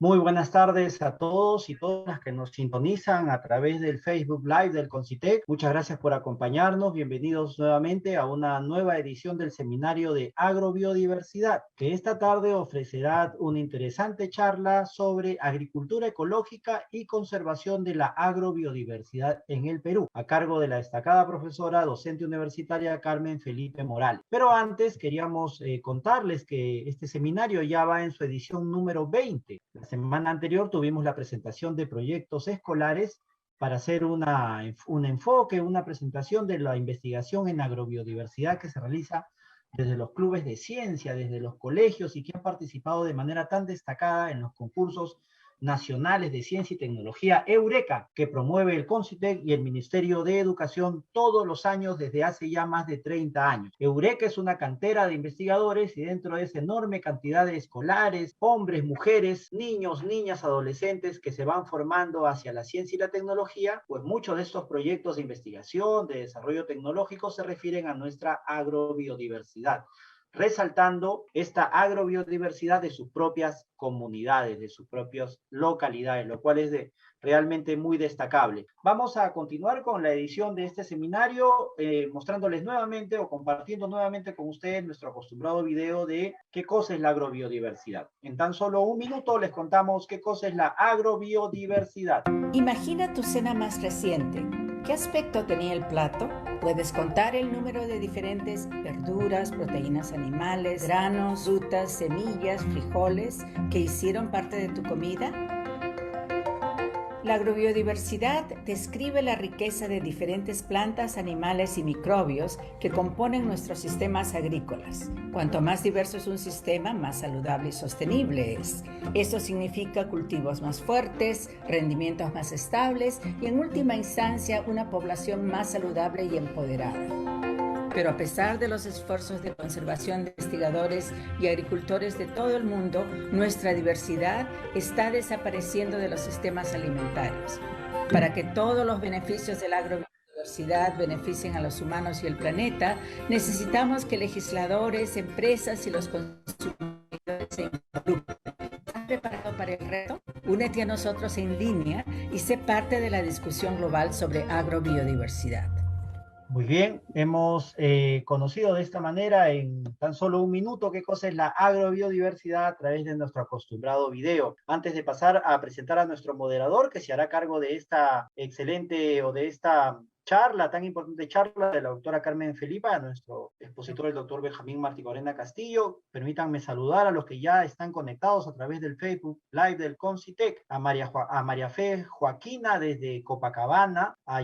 Muy buenas tardes a todos y todas las que nos sintonizan a través del Facebook Live del Concitec. Muchas gracias por acompañarnos. Bienvenidos nuevamente a una nueva edición del seminario de agrobiodiversidad, que esta tarde ofrecerá una interesante charla sobre agricultura ecológica y conservación de la agrobiodiversidad en el Perú, a cargo de la destacada profesora docente universitaria Carmen Felipe Morales. Pero antes queríamos contarles que este seminario ya va en su edición número 20. La semana anterior tuvimos la presentación de proyectos escolares para hacer un enfoque, una presentación de la investigación en agrobiodiversidad que se realiza desde los clubes de ciencia, desde los colegios y que han participado de manera tan destacada en los concursos nacionales de ciencia y tecnología Eureka, que promueve el CONCITEC y el Ministerio de Educación todos los años desde hace ya más de 30 años. Eureka es una cantera de investigadores y dentro de esa enorme cantidad de escolares, hombres, mujeres, niños, niñas, adolescentes que se van formando hacia la ciencia y la tecnología, pues muchos de estos proyectos de investigación, de desarrollo tecnológico se refieren a nuestra agrobiodiversidad, resaltando esta agrobiodiversidad de sus propias comunidades, de sus propias localidades, lo cual es realmente muy destacable. Vamos a continuar con la edición de este seminario, mostrándoles nuevamente o compartiendo nuevamente con ustedes nuestro acostumbrado video de qué cosa es la agrobiodiversidad. En tan solo un minuto les contamos qué cosa es la agrobiodiversidad. Imagina tu cena más reciente. ¿Qué aspecto tenía el plato? ¿Puedes contar el número de diferentes verduras, proteínas animales, granos, frutas, semillas, frijoles que hicieron parte de tu comida? La agrobiodiversidad describe la riqueza de diferentes plantas, animales y microbios que componen nuestros sistemas agrícolas. Cuanto más diverso es un sistema, más saludable y sostenible es. Esto significa cultivos más fuertes, rendimientos más estables y, en última instancia, una población más saludable y empoderada. Pero a pesar de los esfuerzos de conservación de investigadores y agricultores de todo el mundo, nuestra diversidad está desapareciendo de los sistemas alimentarios. Para que todos los beneficios de la agrobiodiversidad beneficien a los humanos y el planeta, necesitamos que legisladores, empresas y los consumidores se involucren. ¿Estás preparado para el reto? Únete a nosotros en línea y sé parte de la discusión global sobre agrobiodiversidad. Muy bien, hemos conocido de esta manera en tan solo un minuto qué cosa es la agrobiodiversidad a través de nuestro acostumbrado video. Antes de pasar a presentar a nuestro moderador que se hará cargo de esta excelente o de esta charla, tan importante charla de la doctora Carmen Felipa, a nuestro expositor, el doctor Benjamín Marticorena Castillo. Permítanme saludar a los que ya están conectados a través del Facebook Live del Concitec, a María Fe Joaquina desde Copacabana, a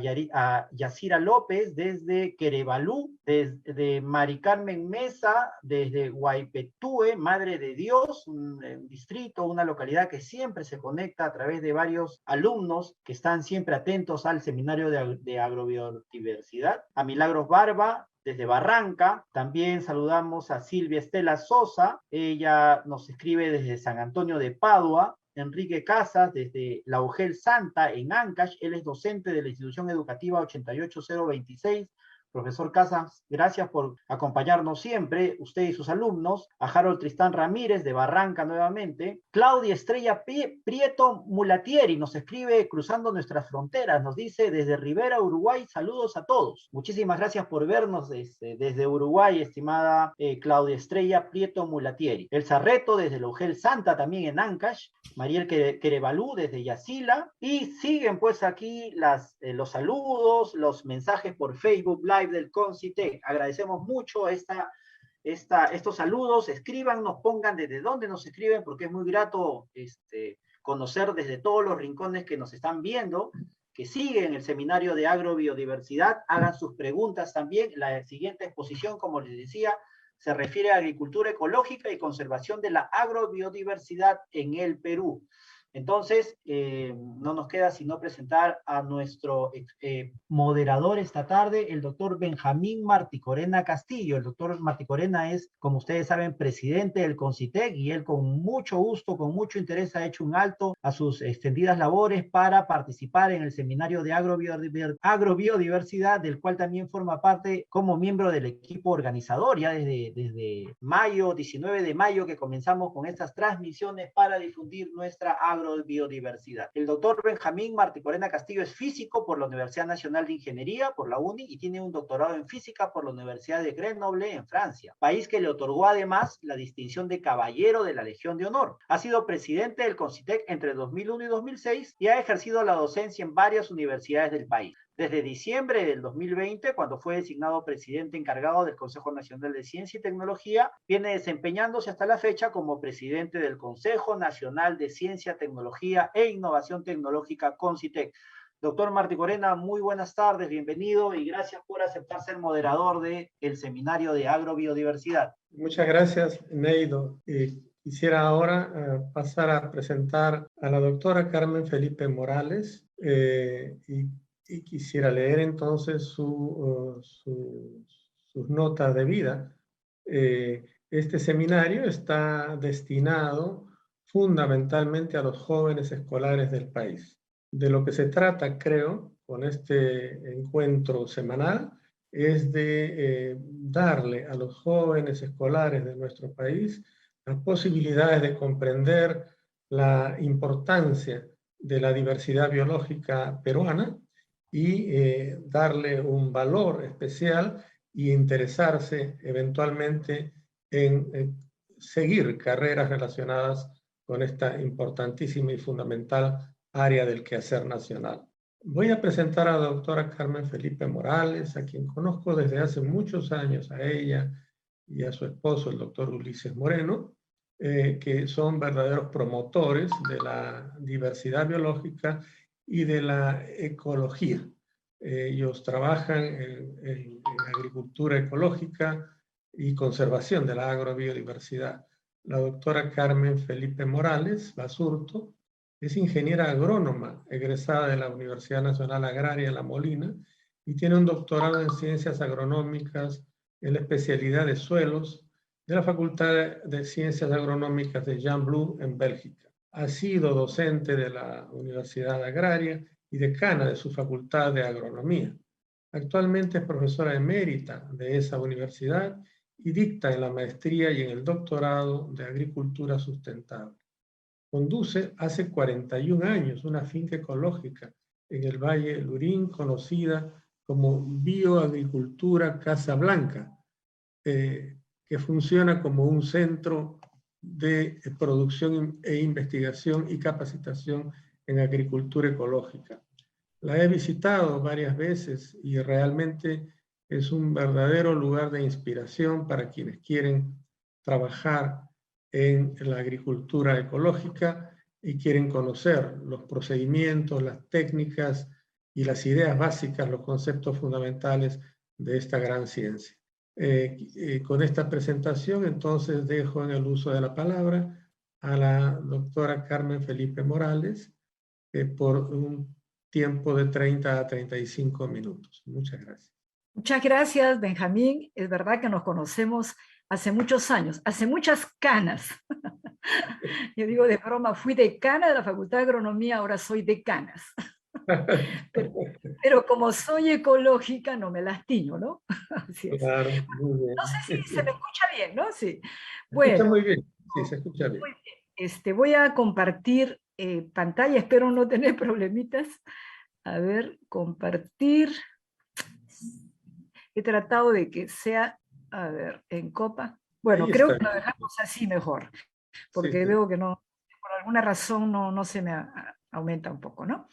Yacira López desde Querebalú, desde Mari Carmen Mesa desde Guaipetúe, Madre de Dios, un distrito, una localidad que siempre se conecta a través de varios alumnos que están siempre atentos al seminario de agrobiodiversidad, a Milagros Barba desde Barranca. También saludamos a Silvia Estela Sosa, ella nos escribe desde San Antonio de Padua. Enrique Casas, desde La Ugel Santa, en Ancash, él es docente de la institución educativa 88026. Profesor Casas, gracias por acompañarnos siempre, usted y sus alumnos. A Harold Tristán Ramírez, de Barranca nuevamente. Claudia Estrella Prieto Mulatieri nos escribe cruzando nuestras fronteras, nos dice desde Rivera, Uruguay, saludos a todos. Muchísimas gracias por vernos desde Uruguay, estimada Claudia Estrella Prieto Mulatieri. El Sarreto, desde La Ugel Santa, también en Ancash. Mariel Querebalú desde Yacila, y siguen pues aquí los saludos, los mensajes por Facebook Live del Concitec. Agradecemos mucho estos saludos, escríbanos, pongan desde dónde nos escriben, porque es muy grato conocer desde todos los rincones que nos están viendo, que siguen el seminario de agrobiodiversidad, hagan sus preguntas también. La siguiente exposición, como les decía, se refiere a agricultura ecológica y conservación de la agrobiodiversidad en el Perú. Entonces, no nos queda sino presentar a nuestro moderador esta tarde, el doctor Benjamín Marticorena Castillo. El doctor Marticorena es, como ustedes saben, presidente del CONCITEC, y él con mucho gusto, con mucho interés ha hecho un alto a sus extendidas labores para participar en el seminario de agrobiodiversidad, del cual también forma parte como miembro del equipo organizador, ya desde mayo, 19 de mayo, que comenzamos con estas transmisiones para difundir nuestra agrobiodiversidad. El doctor Benjamín Marticorena Castillo es físico por la Universidad Nacional de Ingeniería, por la UNI, y tiene un doctorado en física por la Universidad de Grenoble, en Francia, país que le otorgó además la distinción de Caballero de la Legión de Honor. Ha sido presidente del CONCITEC entre 2001 y 2006 y ha ejercido la docencia en varias universidades del país. Desde diciembre del 2020, cuando fue designado presidente encargado del Consejo Nacional de Ciencia y Tecnología, viene desempeñándose hasta la fecha como presidente del Consejo Nacional de Ciencia, Tecnología e Innovación Tecnológica, CONCITEC. Doctor Marticorena, muy buenas tardes, bienvenido y gracias por aceptar ser moderador del seminario de agrobiodiversidad. Muchas gracias, Neido. Quisiera ahora pasar a presentar a la doctora Carmen Felipe Morales y quisiera leer entonces sus notas de vida. Este seminario está destinado fundamentalmente a los jóvenes escolares del país. De lo que se trata, creo, con este encuentro semanal, es de darle a los jóvenes escolares de nuestro país las posibilidades de comprender la importancia de la diversidad biológica peruana y darle un valor especial y interesarse eventualmente en seguir carreras relacionadas con esta importantísima y fundamental área del quehacer nacional. Voy a presentar a la doctora Carmen Felipe Morales, a quien conozco desde hace muchos años, a ella y a su esposo, el doctor Ulises Moreno, que son verdaderos promotores de la diversidad biológica y de la ecología. Ellos trabajan en agricultura ecológica y conservación de la agrobiodiversidad. La doctora Carmen Felipe Morales Basurto es ingeniera agrónoma egresada de la Universidad Nacional Agraria La Molina y tiene un doctorado en ciencias agronómicas en la especialidad de suelos de la Facultad de Ciencias Agronómicas de Jan Blum en Bélgica. Ha sido docente de la Universidad Agraria y decana de su Facultad de Agronomía. Actualmente es profesora emérita de esa universidad y dicta en la maestría y en el doctorado de Agricultura Sustentable. Conduce hace 41 años una finca ecológica en el Valle Lurín conocida como Bioagricultura Casa Blanca, que funciona como un centro de producción e investigación y capacitación en agricultura ecológica. La he visitado varias veces y realmente es un verdadero lugar de inspiración para quienes quieren trabajar en la agricultura ecológica y quieren conocer los procedimientos, las técnicas y las ideas básicas, los conceptos fundamentales de esta gran ciencia. Con esta presentación, entonces, dejo en el uso de la palabra a la doctora Carmen Felipe Morales por un tiempo de 30 a 35 minutos. Muchas gracias. Muchas gracias, Benjamín. Es verdad que nos conocemos hace muchos años, hace muchas canas. Yo digo de broma, fui decana de la Facultad de Agronomía, ahora soy decanas. Pero como soy ecológica, no me lastiño, ¿no? Así es. Claro, muy bien. No sé si se me escucha bien, ¿no? Sí. Bueno, se escucha muy bien. Sí, se escucha bien. Muy bien. Voy a compartir pantalla, espero no tener problemitas. A ver, compartir. He tratado de que sea, a ver, en copa. Bueno, creo que lo dejamos así mejor, porque sí, veo que no, por alguna razón no se me aumenta un poco, ¿no?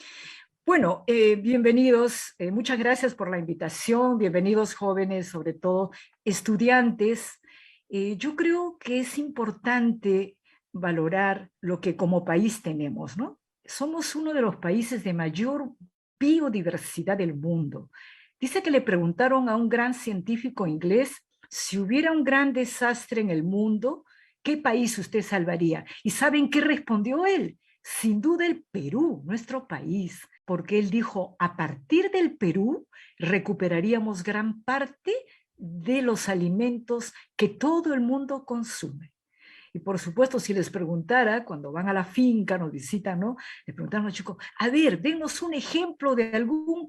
Bueno, bienvenidos, muchas gracias por la invitación, bienvenidos jóvenes, sobre todo estudiantes. Yo creo que es importante valorar lo que como país tenemos, ¿no? Somos uno de los países de mayor biodiversidad del mundo. Dice que le preguntaron a un gran científico inglés, si hubiera un gran desastre en el mundo, ¿qué país usted salvaría? ¿Y saben qué respondió él? sin duda el Perú, nuestro país, porque él dijo, a partir del Perú recuperaríamos gran parte de los alimentos que todo el mundo consume. Y por supuesto, si les preguntara, cuando van a la finca, nos visitan, ¿no? Les preguntaron a los chicos, a ver, denos un ejemplo de algún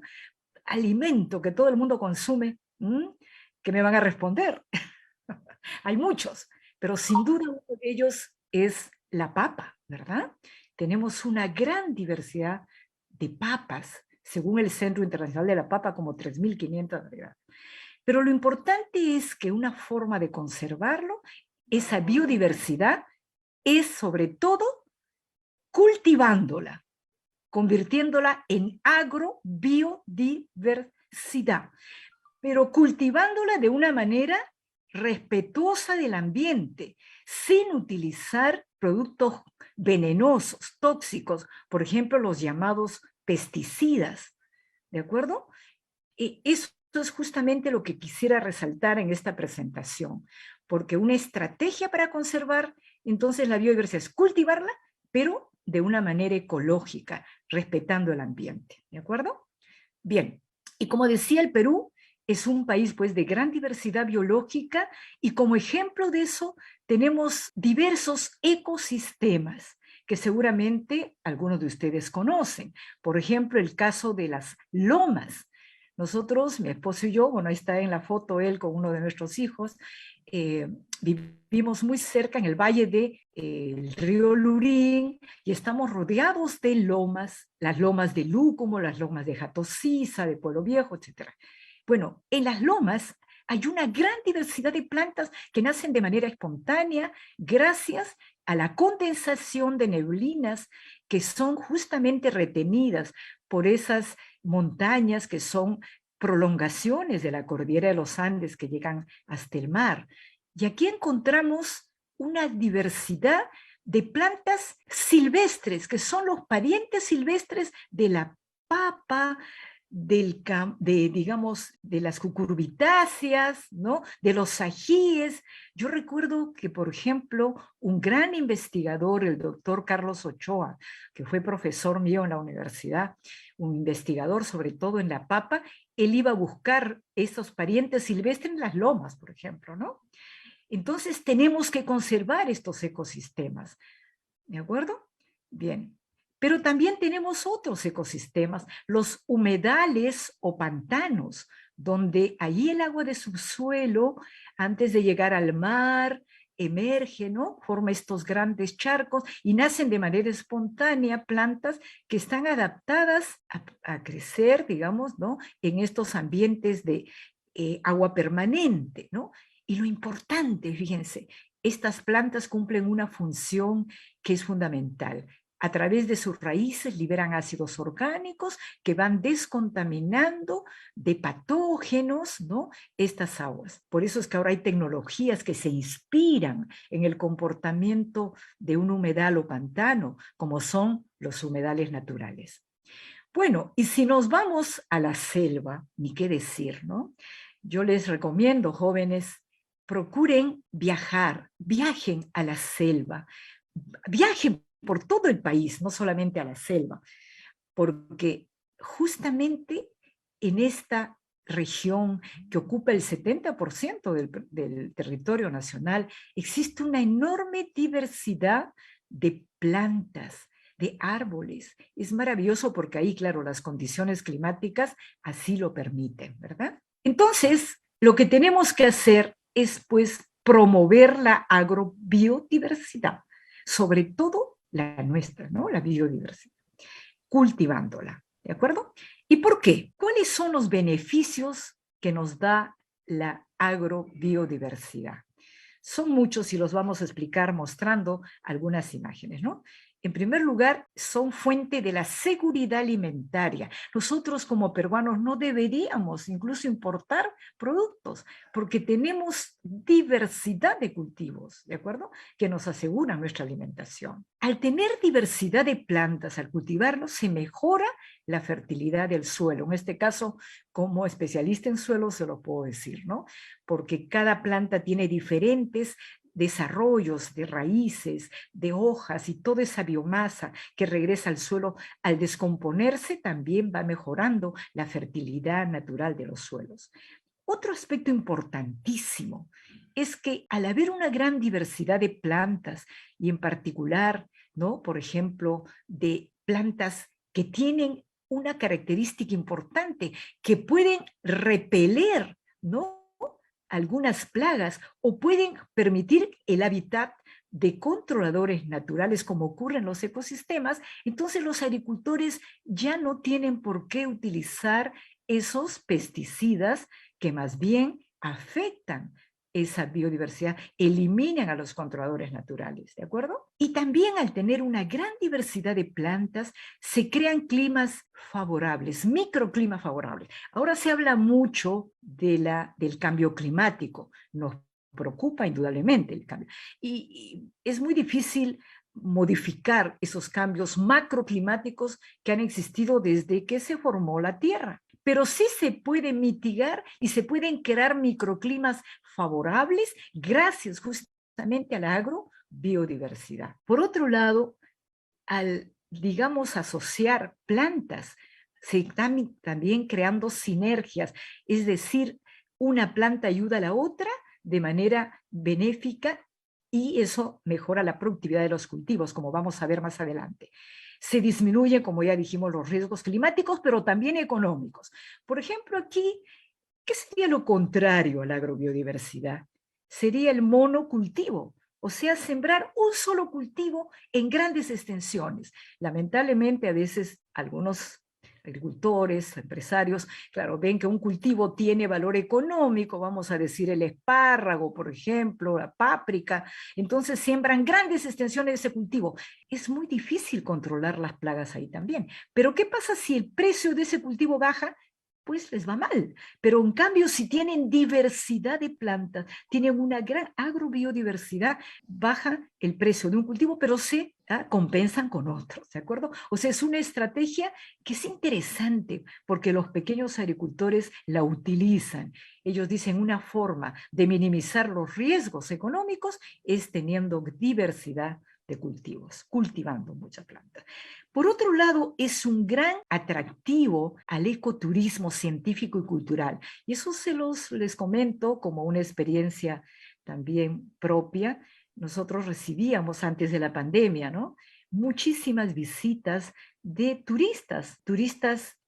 alimento que todo el mundo consume, ¿qué me van a responder? Hay muchos, pero sin duda uno de ellos es la papa, ¿verdad? Tenemos una gran diversidad de papas, según el Centro Internacional de la Papa, como 3.500 variedades. Pero lo importante es que una forma de conservarlo, esa biodiversidad, es sobre todo cultivándola, convirtiéndola en agrobiodiversidad, pero cultivándola de una manera respetuosa del ambiente, sin utilizar productos venenosos, tóxicos, por ejemplo, los llamados pesticidas, ¿de acuerdo? Eso es justamente lo que quisiera resaltar en esta presentación, porque una estrategia para conservar entonces la biodiversidad es cultivarla, pero de una manera ecológica, respetando el ambiente, ¿de acuerdo? Bien, y como decía, el Perú es un país pues de gran diversidad biológica y como ejemplo de eso tenemos diversos ecosistemas que seguramente algunos de ustedes conocen. Por ejemplo, el caso de las lomas. Nosotros, mi esposo y yo, bueno, ahí está en la foto él con uno de nuestros hijos, vivimos muy cerca en el valle del río Lurín y estamos rodeados de lomas, las lomas de Lúcumo, las lomas de Jatosiza, de Pueblo Viejo, etc. Bueno, en las lomas hay una gran diversidad de plantas que nacen de manera espontánea gracias a la condensación de neblinas que son justamente retenidas por esas montañas que son prolongaciones de la cordillera de los Andes que llegan hasta el mar. Y aquí encontramos una diversidad de plantas silvestres, que son los parientes silvestres de la papa, digamos, de las cucurbitáceas, ¿no? De los ajíes. Yo recuerdo que, por ejemplo, un gran investigador, el doctor Carlos Ochoa, que fue profesor mío en la universidad, un investigador sobre todo en la papa, él iba a buscar esos parientes silvestres en las lomas, por ejemplo, ¿no? Entonces tenemos que conservar estos ecosistemas, ¿de acuerdo? Bien. Pero también tenemos otros ecosistemas, los humedales o pantanos, donde allí el agua de subsuelo, antes de llegar al mar, emerge, ¿no? Forma estos grandes charcos y nacen de manera espontánea plantas que están adaptadas a crecer, digamos, ¿no? En estos ambientes de agua permanente, ¿no? Y lo importante, fíjense, estas plantas cumplen una función que es fundamental. A través de sus raíces liberan ácidos orgánicos que van descontaminando de patógenos, ¿no? Estas aguas. Por eso es que ahora hay tecnologías que se inspiran en el comportamiento de un humedal o pantano, como son los humedales naturales. Bueno, y si nos vamos a la selva, ni qué decir, ¿no? Yo les recomiendo, jóvenes, procuren viajar, viajen a la selva, viajen por todo el país, no solamente a la selva, porque justamente en esta región que ocupa el 70% del territorio nacional, existe una enorme diversidad de plantas, de árboles. Es maravilloso porque ahí, claro, las condiciones climáticas así lo permiten, ¿verdad? Entonces, lo que tenemos que hacer es, pues, promover la agrobiodiversidad, sobre todo la nuestra, ¿no? La biodiversidad, cultivándola, ¿de acuerdo? ¿Y por qué? ¿Cuáles son los beneficios que nos da la agrobiodiversidad? Son muchos y los vamos a explicar mostrando algunas imágenes, ¿no? En primer lugar, son fuente de la seguridad alimentaria. Nosotros como peruanos no deberíamos incluso importar productos porque tenemos diversidad de cultivos, ¿de acuerdo? Que nos aseguran nuestra alimentación. Al tener diversidad de plantas, al cultivarlos, se mejora la fertilidad del suelo. En este caso, como especialista en suelo se lo puedo decir, ¿no? Porque cada planta tiene diferentes desarrollos de raíces, de hojas y toda esa biomasa que regresa al suelo, al descomponerse también va mejorando la fertilidad natural de los suelos. Otro aspecto importantísimo es que al haber una gran diversidad de plantas y en particular, ¿no?, por ejemplo, de plantas que tienen una característica importante, que pueden repeler, ¿no?, algunas plagas o pueden permitir el hábitat de controladores naturales como ocurre en los ecosistemas, entonces los agricultores ya no tienen por qué utilizar esos pesticidas que más bien afectan esa biodiversidad, eliminan a los controladores naturales, ¿de acuerdo? Y también al tener una gran diversidad de plantas, se crean climas favorables, microclimas favorables. Ahora se habla mucho del cambio climático, nos preocupa indudablemente el cambio. Y es muy difícil modificar esos cambios macroclimáticos que han existido desde que se formó la Tierra. Pero sí se puede mitigar y se pueden crear microclimas favorables gracias justamente a la agrobiodiversidad. Por otro lado, al, digamos, asociar plantas, se están también creando sinergias, es decir, una planta ayuda a la otra de manera benéfica y eso mejora la productividad de los cultivos, como vamos a ver más adelante. Se disminuyen, como ya dijimos, los riesgos climáticos, pero también económicos. Por ejemplo, aquí, ¿qué sería lo contrario a la agrobiodiversidad? Sería el monocultivo, o sea, sembrar un solo cultivo en grandes extensiones. Lamentablemente, a veces algunos agricultores, empresarios, claro, ven que un cultivo tiene valor económico, vamos a decir el espárrago, por ejemplo, la páprica, entonces siembran grandes extensiones de ese cultivo. Es muy difícil controlar las plagas ahí también. Pero ¿qué pasa si el precio de ese cultivo baja? Pues les va mal. Pero en cambio, si tienen diversidad de plantas, tienen una gran agrobiodiversidad, baja el precio de un cultivo, pero se compensan con otros, ¿de acuerdo? O sea, es una estrategia que es interesante porque los pequeños agricultores la utilizan. Ellos dicen una forma de minimizar los riesgos económicos es teniendo diversidad de cultivos, cultivando muchas plantas. Por otro lado, es un gran atractivo al ecoturismo científico y cultural. Y eso les comento como una experiencia también propia. Nosotros recibíamos antes de la pandemia, ¿no?, muchísimas visitas de turistas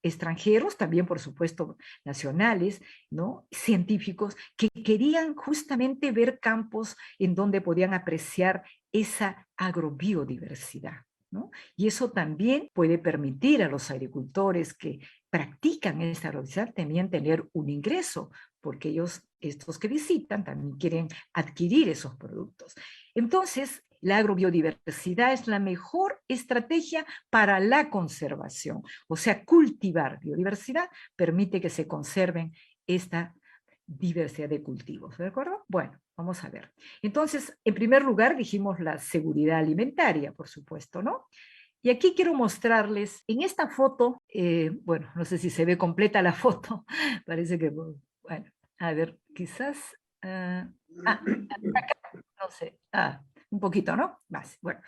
extranjeros, también por supuesto nacionales, ¿no?, científicos, que querían justamente ver campos en donde podían apreciar esa agrobiodiversidad, ¿no? Y eso también puede permitir a los agricultores que practican esta agrobiodiversidad también tener un ingreso, porque estos que visitan, también quieren adquirir esos productos. Entonces, la agrobiodiversidad es la mejor estrategia para la conservación. O sea, cultivar biodiversidad permite que se conserven esta diversidad de cultivos, ¿de acuerdo? Bueno, vamos a ver. Entonces, en primer lugar, dijimos la seguridad alimentaria, por supuesto, ¿no? Y aquí quiero mostrarles, en esta foto, bueno, no sé si se ve completa la foto, parece que, bueno, a ver, quizás, acá, no sé, un poquito, ¿no? Más, bueno.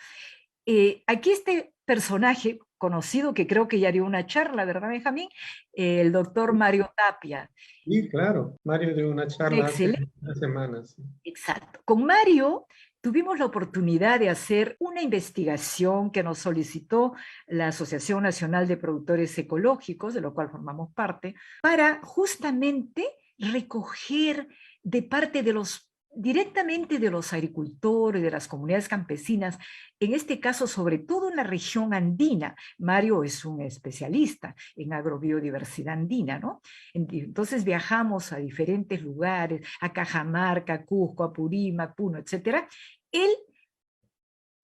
Aquí este personaje conocido, que creo que ya dio una charla, ¿verdad, Benjamín? El doctor Mario Tapia. Sí, claro, Mario dio una charla hace unas semanas. Exacto. Con Mario tuvimos la oportunidad de hacer una investigación que nos solicitó la Asociación Nacional de Productores Ecológicos, de lo cual formamos parte, para justamente recoger de parte de directamente de los agricultores, de las comunidades campesinas, en este caso sobre todo en la región andina. Mario es un especialista en agrobiodiversidad andina, ¿no? Entonces viajamos a diferentes lugares, a Cajamarca, a Cusco, a Purímac, Puno, etc. Él,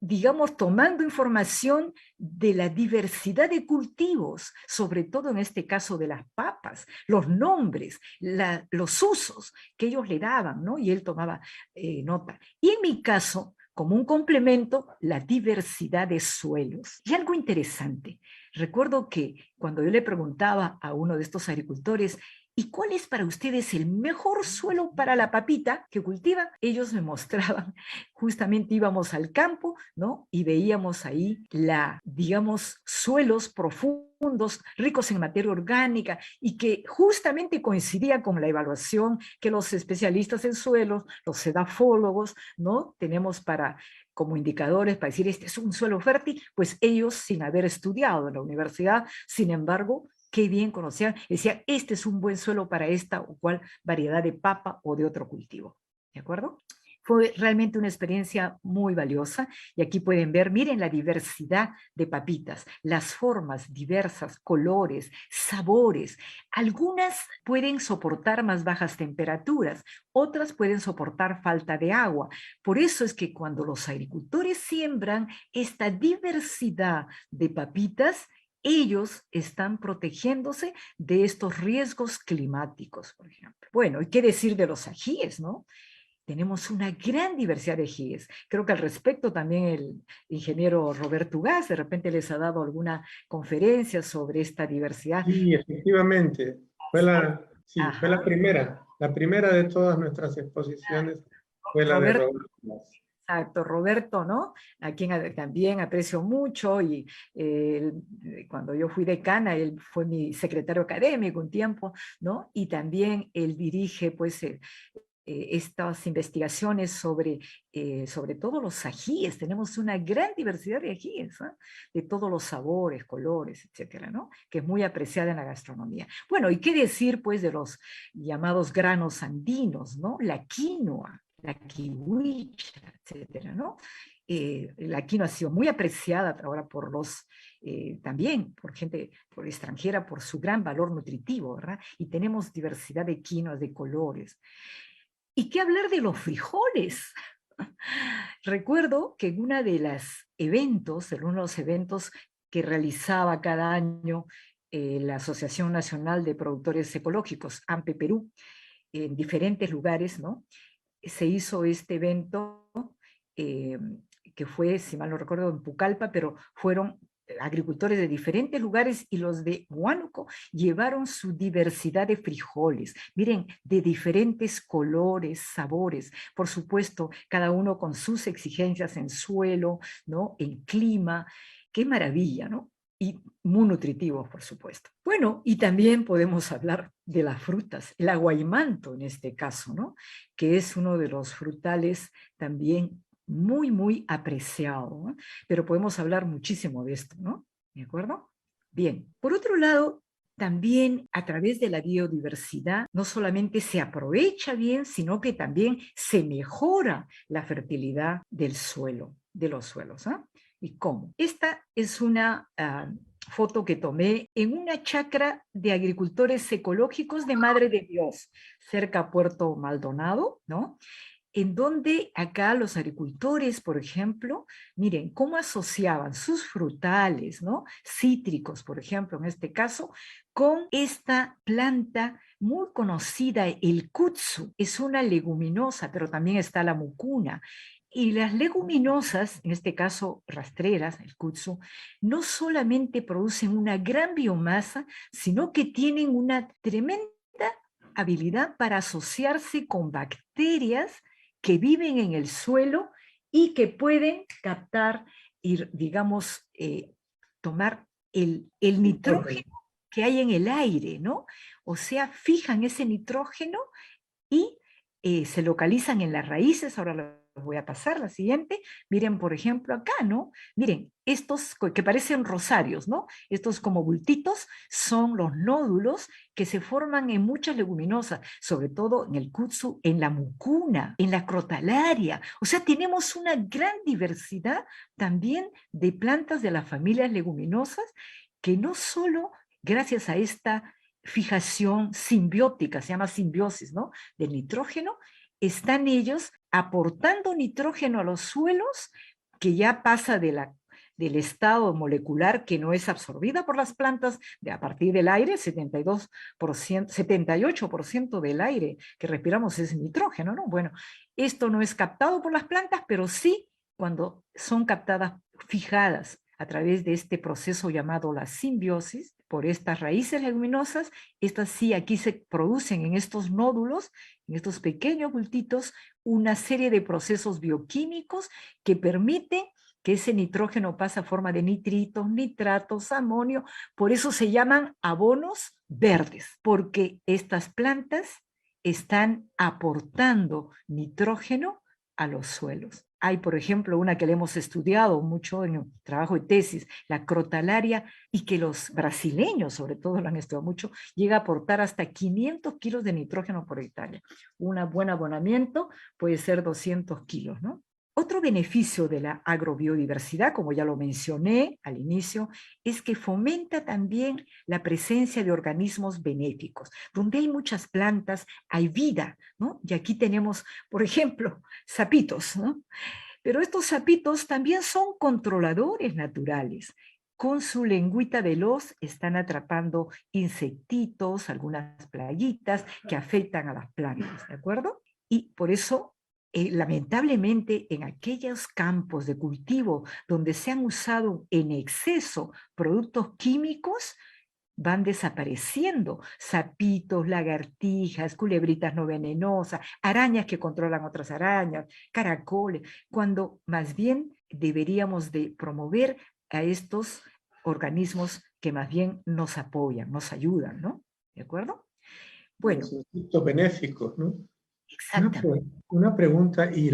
digamos, tomando información de la diversidad de cultivos, sobre todo en este caso de las papas, los nombres, los usos que ellos le daban, ¿no? Y él tomaba nota. Y en mi caso, como un complemento, la diversidad de suelos. Y algo interesante, recuerdo que cuando yo le preguntaba a uno de estos agricultores, ¿y cuál es para ustedes el mejor suelo para la papita que cultivan? Ellos me mostraban, justamente íbamos al campo, ¿no? Y veíamos ahí digamos, suelos profundos, ricos en materia orgánica, y que justamente coincidía con la evaluación que los especialistas en suelos, los edafólogos, ¿no? Tenemos como indicadores para decir, este es un suelo fértil, pues ellos, sin haber estudiado en la universidad, sin embargo, qué bien conocían, decían, este es un buen suelo para esta o cual variedad de papa o de otro cultivo. ¿De acuerdo? Fue realmente una experiencia muy valiosa, y aquí pueden ver, miren la diversidad de papitas, las formas diversas, colores, sabores. Algunas pueden soportar más bajas temperaturas, otras pueden soportar falta de agua. Por eso es que cuando los agricultores siembran esta diversidad de papitas, ellos están protegiéndose de estos riesgos climáticos, por ejemplo. Bueno, ¿y qué decir de los ajíes, no? Tenemos una gran diversidad de ajíes. Creo que al respecto también el ingeniero Roberto Ugaz de repente les ha dado alguna conferencia sobre esta diversidad. Sí, efectivamente. Fue la primera de todas nuestras exposiciones fue la de Roberto, Roberto Ugaz. Exacto, Roberto, ¿no? A quien también aprecio mucho, y cuando yo fui decana, él fue mi secretario académico un tiempo, ¿no? Y también él dirige, pues, estas investigaciones sobre todo los ajíes. Tenemos una gran diversidad de ajíes, ¿eh? De todos los sabores, colores, etcétera, ¿no? Que es muy apreciada en la gastronomía. Bueno, ¿y qué decir, pues, de los llamados granos andinos, ¿no? La quinoa, la kiwicha, etcétera, ¿no? La quinoa ha sido muy apreciada ahora también por gente por extranjera, por su gran valor nutritivo, ¿verdad? Y tenemos diversidad de quinoas, de colores. ¿Y qué hablar de los frijoles? Recuerdo que en uno de los eventos que realizaba cada año la Asociación Nacional de Productores Ecológicos, AMPE Perú, en diferentes lugares, ¿no? Se hizo este evento eh, que fue, si mal no recuerdo, en Pucallpa, pero fueron agricultores de diferentes lugares, y los de Huánuco llevaron su diversidad de frijoles, miren, de diferentes colores, sabores, por supuesto, cada uno con sus exigencias en suelo, ¿no? En clima. Qué maravilla, ¿no? Y muy nutritivos, por supuesto. Bueno, y también podemos hablar de las frutas, el aguaimanto en este caso, ¿no? Que es uno de los frutales también muy, muy apreciado, ¿no? Pero podemos hablar muchísimo de esto, ¿no? ¿De acuerdo? Bien, por otro lado, también a través de la biodiversidad no solamente se aprovecha bien, sino que también se mejora la fertilidad del suelo, de los suelos, ¿ah? ¿Y cómo? Esta es una foto que tomé en una chacra de agricultores ecológicos de Madre de Dios, cerca a Puerto Maldonado, ¿no? En donde acá los agricultores, por ejemplo, miren cómo asociaban sus frutales, ¿no? Cítricos, por ejemplo, en este caso, con esta planta muy conocida, el kudzu. Es una leguminosa, pero también está la mucuna. Y las leguminosas, en este caso rastreras, el kudzu, no solamente producen una gran biomasa, sino que tienen una tremenda habilidad para asociarse con bacterias que viven en el suelo y que pueden captar y, digamos, tomar el nitrógeno que hay en el aire, ¿no? O sea, fijan ese nitrógeno y se localizan en las raíces. Ahora los voy a pasar, la siguiente. Miren, por ejemplo, acá, ¿no? Miren, estos que parecen rosarios, ¿no? Estos como bultitos son los nódulos que se forman en muchas leguminosas, sobre todo en el kudzu, en la mucuna, en la crotalaria. O sea, tenemos una gran diversidad también de plantas de las familias leguminosas que no solo gracias a esta fijación simbiótica, se llama simbiosis, ¿no? Del nitrógeno, están ellos aportando nitrógeno a los suelos, que ya pasa del estado molecular que no es absorbida por las plantas a partir del aire. 78% del aire que respiramos es nitrógeno, ¿no? Bueno, esto no es captado por las plantas, pero sí cuando son captadas, fijadas a través de este proceso llamado la simbiosis, por estas raíces leguminosas. Estas sí, aquí se producen en estos nódulos, en estos pequeños bultitos, una serie de procesos bioquímicos que permiten que ese nitrógeno pase a forma de nitritos, nitratos, amonio. Por eso se llaman abonos verdes, porque estas plantas están aportando nitrógeno a los suelos. Hay, por ejemplo, una que le hemos estudiado mucho en el trabajo de tesis, la crotalaria, y que los brasileños, sobre todo, lo han estudiado mucho, llega a aportar hasta 500 kilos de nitrógeno por hectárea. Un buen abonamiento puede ser 200 kilos, ¿no? Otro beneficio de la agrobiodiversidad, como ya lo mencioné al inicio, es que fomenta también la presencia de organismos benéficos. Donde hay muchas plantas, hay vida, ¿no? Y aquí tenemos, por ejemplo, sapitos, ¿no? Pero estos sapitos también son controladores naturales. Con su lengüita veloz están atrapando insectitos, algunas plaguitas que afectan a las plantas, ¿de acuerdo? Y por eso lamentablemente en aquellos campos de cultivo donde se han usado en exceso productos químicos, van desapareciendo sapitos, lagartijas, culebritas no venenosas, arañas que controlan otras arañas, caracoles, cuando más bien deberíamos de promover a estos organismos que más bien nos apoyan, nos ayudan, ¿no? ¿De acuerdo? Bueno. Los insectos benéficos, ¿no? Exactamente. Una pregunta, y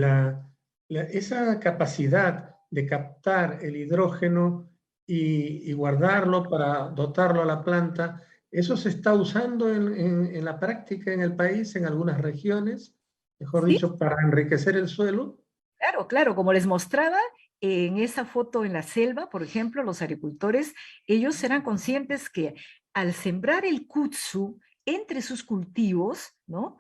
esa capacidad de captar el hidrógeno y guardarlo para dotarlo a la planta, ¿eso se está usando en la práctica en el país, en algunas regiones? Mejor ¿Sí? dicho, para enriquecer el suelo. Claro, claro, como les mostraba en esa foto en la selva, por ejemplo, los agricultores, ellos eran conscientes que al sembrar el kudzu entre sus cultivos, ¿no?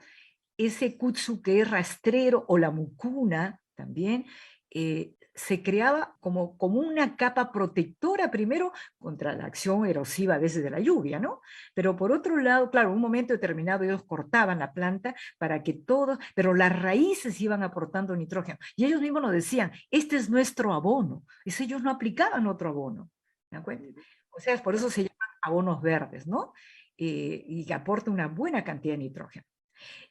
Ese kudzu que es rastrero, o la mucuna también, se creaba como una capa protectora primero contra la acción erosiva a veces de la lluvia, ¿no? Pero por otro lado, claro, en un momento determinado ellos cortaban la planta para que todo, pero las raíces iban aportando nitrógeno. Y ellos mismos nos decían, este es nuestro abono. Ellos no aplicaban otro abono. ¿Me acuerdo? O sea, por eso se llaman abonos verdes, ¿no? Y que aporta una buena cantidad de nitrógeno.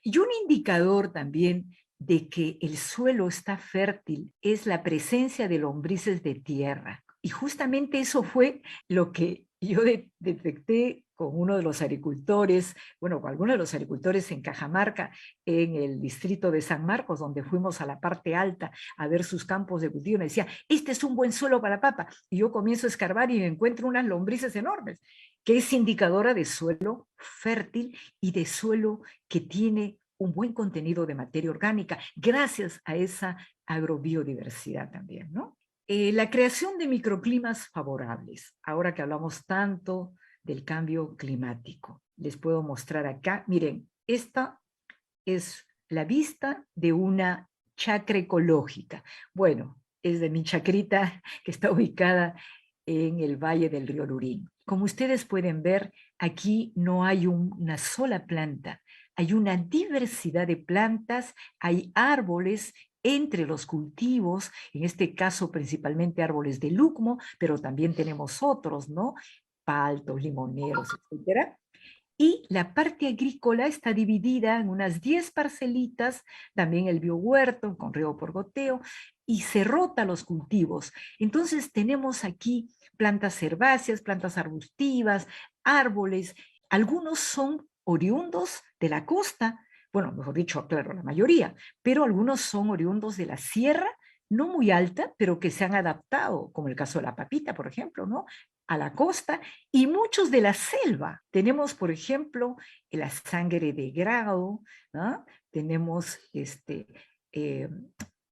Y un indicador también de que el suelo está fértil es la presencia de lombrices de tierra. Y justamente eso fue lo que yo detecté con uno de los agricultores, bueno, con algunos de los agricultores en Cajamarca, en el distrito de San Marcos, donde fuimos a la parte alta a ver sus campos de cultivo. Me decía, este es un buen suelo para papa. Y yo comienzo a escarbar y me encuentro unas lombrices enormes, que es indicadora de suelo fértil y de suelo que tiene un buen contenido de materia orgánica, gracias a esa agrobiodiversidad también, ¿no? La creación de microclimas favorables, ahora que hablamos tanto del cambio climático. Les puedo mostrar acá, miren, esta es la vista de una chacra ecológica. Bueno, es de mi chacrita que está ubicada en el valle del río Lurín. Como ustedes pueden ver, aquí no hay una sola planta, hay una diversidad de plantas, hay árboles entre los cultivos, en este caso principalmente árboles de lucmo, pero también tenemos otros, ¿no? Paltos, limoneros, etcétera. Y la parte agrícola está dividida en unas 10 parcelitas, también el biohuerto con riego por goteo, y se rota los cultivos. Entonces tenemos aquí plantas herbáceas, plantas arbustivas, árboles. Algunos son oriundos de la costa, bueno, mejor dicho, claro, la mayoría, pero algunos son oriundos de la sierra, no muy alta, pero que se han adaptado, como el caso de la papita, por ejemplo, ¿no? A la costa, y muchos de la selva. Tenemos, por ejemplo, la sangre de grado, ¿no? Tenemos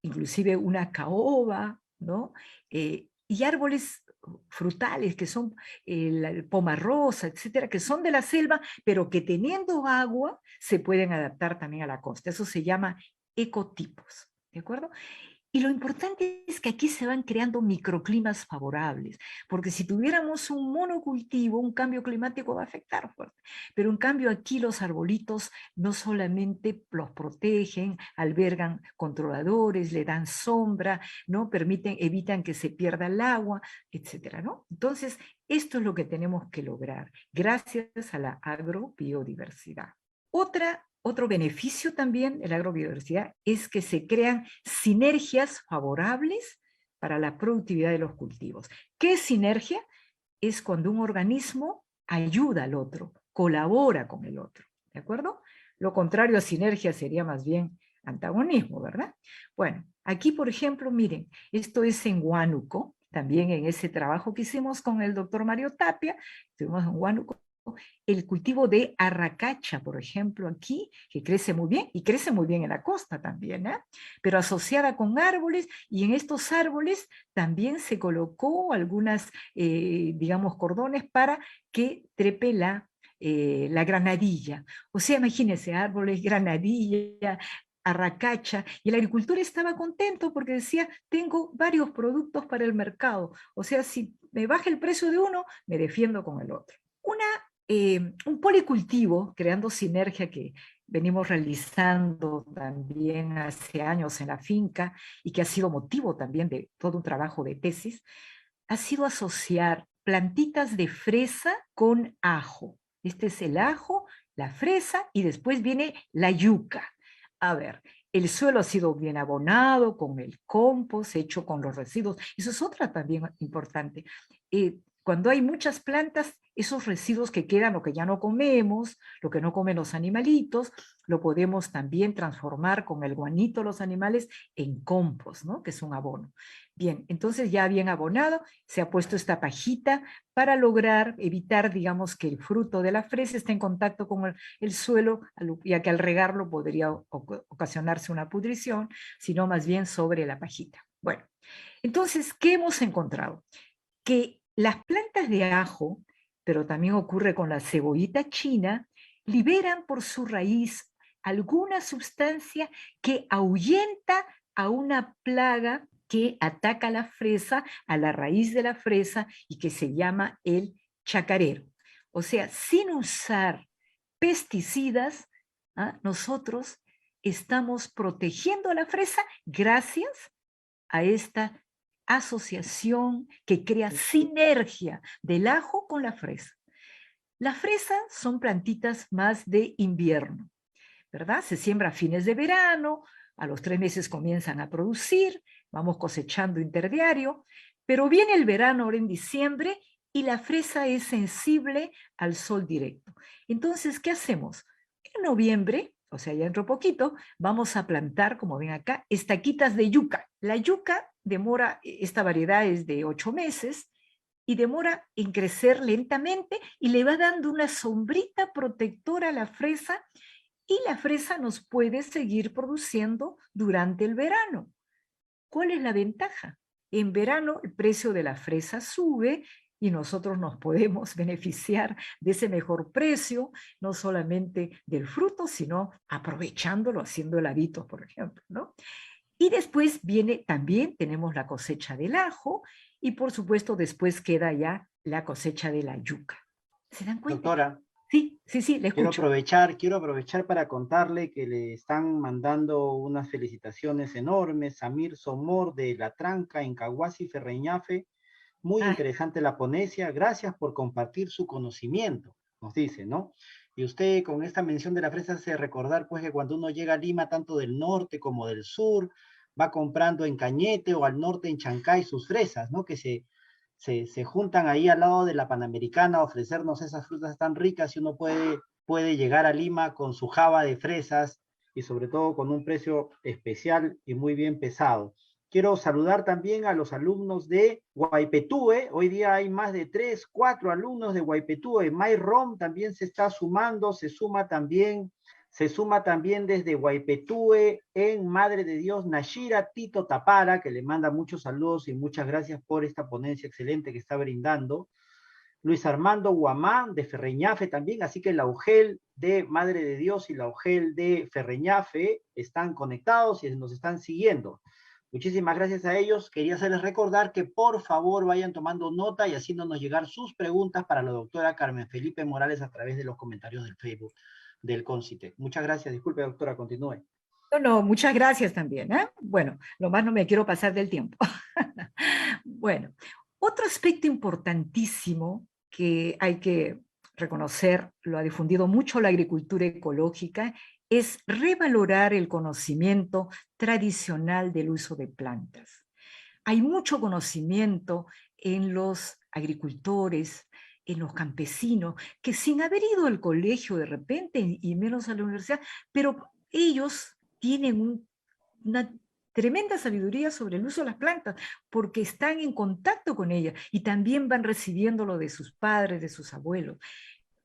inclusive una caoba, ¿no? Y árboles frutales que son el pomarrosa, etcétera, que son de la selva, pero que teniendo agua se pueden adaptar también a la costa. Eso se llama ecotipos, ¿de acuerdo? Y lo importante es que aquí se van creando microclimas favorables, porque si tuviéramos un monocultivo, un cambio climático va a afectar fuerte. Pero en cambio aquí los arbolitos no solamente los protegen, albergan controladores, le dan sombra, ¿no? Evitan que se pierda el agua, etcétera, ¿no? Entonces, esto es lo que tenemos que lograr gracias a la agrobiodiversidad. Otro beneficio también de la agrobiodiversidad es que se crean sinergias favorables para la productividad de los cultivos. ¿Qué es sinergia? Es cuando un organismo ayuda al otro, colabora con el otro, ¿de acuerdo? Lo contrario a sinergia sería más bien antagonismo, ¿verdad? Bueno, aquí por ejemplo, miren, esto es en Huánuco, también en ese trabajo que hicimos con el doctor Mario Tapia, estuvimos en Huánuco, el cultivo de arracacha, por ejemplo, aquí, que crece muy bien, y crece muy bien en la costa también, ¿eh? Pero asociada con árboles, y en estos árboles también se colocó algunas, digamos, cordones para que trepe la granadilla. O sea, imagínense, árboles, granadilla, arracacha, y el agricultor estaba contento porque decía, tengo varios productos para el mercado, o sea, si me baja el precio de uno, me defiendo con el otro. Un policultivo, creando sinergia que venimos realizando también hace años en la finca y que ha sido motivo también de todo un trabajo de tesis, ha sido asociar plantitas de fresa con ajo. Este es el ajo, la fresa y después viene la yuca. A ver, el suelo ha sido bien abonado con el compost hecho con los residuos. Eso es otra también importante. Cuando hay muchas plantas, esos residuos que quedan, lo que ya no comemos, lo que no comen los animalitos, lo podemos también transformar con el guanito de los animales en compost, ¿no? Que es un abono. Bien, entonces ya bien abonado, se ha puesto esta pajita para lograr evitar, digamos, que el fruto de la fresa esté en contacto con el suelo, ya que al regarlo podría ocasionarse una pudrición, sino más bien sobre la pajita. Bueno, entonces, ¿qué hemos encontrado? Que las plantas de ajo, pero también ocurre con la cebollita china, liberan por su raíz alguna sustancia que ahuyenta a una plaga que ataca la fresa, a la raíz de la fresa, y que se llama el chacarero. O sea, sin usar pesticidas, nosotros estamos protegiendo a la fresa gracias a esta asociación que crea sinergia del ajo con la fresa. Las fresas son plantitas más de invierno, ¿verdad? Se siembra a fines de verano, a los 3 meses comienzan a producir, vamos cosechando interdiario, pero viene el verano ahora en diciembre y la fresa es sensible al sol directo. Entonces, ¿qué hacemos? En noviembre, o sea, ya dentro de poquito, vamos a plantar, como ven acá, estaquitas de yuca. La yuca demora, esta variedad es de 8 meses, y demora en crecer lentamente y le va dando una sombrita protectora a la fresa, y la fresa nos puede seguir produciendo durante el verano. ¿Cuál es la ventaja? En verano el precio de la fresa sube y nosotros nos podemos beneficiar de ese mejor precio, no solamente del fruto, sino aprovechándolo, haciendo heladitos, por ejemplo, ¿no? Y después viene, también tenemos la cosecha del ajo, y por supuesto después queda ya la cosecha de la yuca. ¿Se dan cuenta? Doctora, Sí, le escucho. quiero aprovechar para contarle que le están mandando unas felicitaciones enormes. Samir Somor de La Tranca, en Cahuasi, Ferreñafe. Muy interesante la ponencia. Gracias por compartir su conocimiento, nos dice, ¿no? Y usted con esta mención de la fresa hace recordar, pues, que cuando uno llega a Lima, tanto del norte como del sur, va comprando en Cañete o al norte en Chancay sus fresas, ¿no? Que se juntan ahí al lado de la Panamericana a ofrecernos esas frutas tan ricas, y uno puede llegar a Lima con su java de fresas y sobre todo con un precio especial y muy bien pesado. Quiero saludar también a los alumnos de Guaypetúe. Hoy día hay más de 3, 4 alumnos de Guaypetúe. May Rom también se está sumando, se suma también desde Guaypetúe, en Madre de Dios, Nashira Tito Tapara, que le manda muchos saludos y muchas gracias por esta ponencia excelente que está brindando. Luis Armando Guamán de Ferreñafe también, así que la UGEL de Madre de Dios y la UGEL de Ferreñafe están conectados y nos están siguiendo. Muchísimas gracias a ellos. Quería hacerles recordar que por favor vayan tomando nota y haciéndonos llegar sus preguntas para la doctora Carmen Felipe Morales a través de los comentarios del Facebook del CONCITEC. Muchas gracias. Disculpe, doctora, continúe. No, muchas gracias también, ¿eh? Bueno, lo más no me quiero pasar del tiempo. Bueno, otro aspecto importantísimo que hay que reconocer, lo ha difundido mucho la agricultura ecológica, es revalorar el conocimiento tradicional del uso de plantas. Hay mucho conocimiento en los agricultores, en los campesinos, que sin haber ido al colegio de repente, y menos a la universidad, pero ellos tienen una tremenda sabiduría sobre el uso de las plantas, porque están en contacto con ellas y también van recibiéndolo de sus padres, de sus abuelos.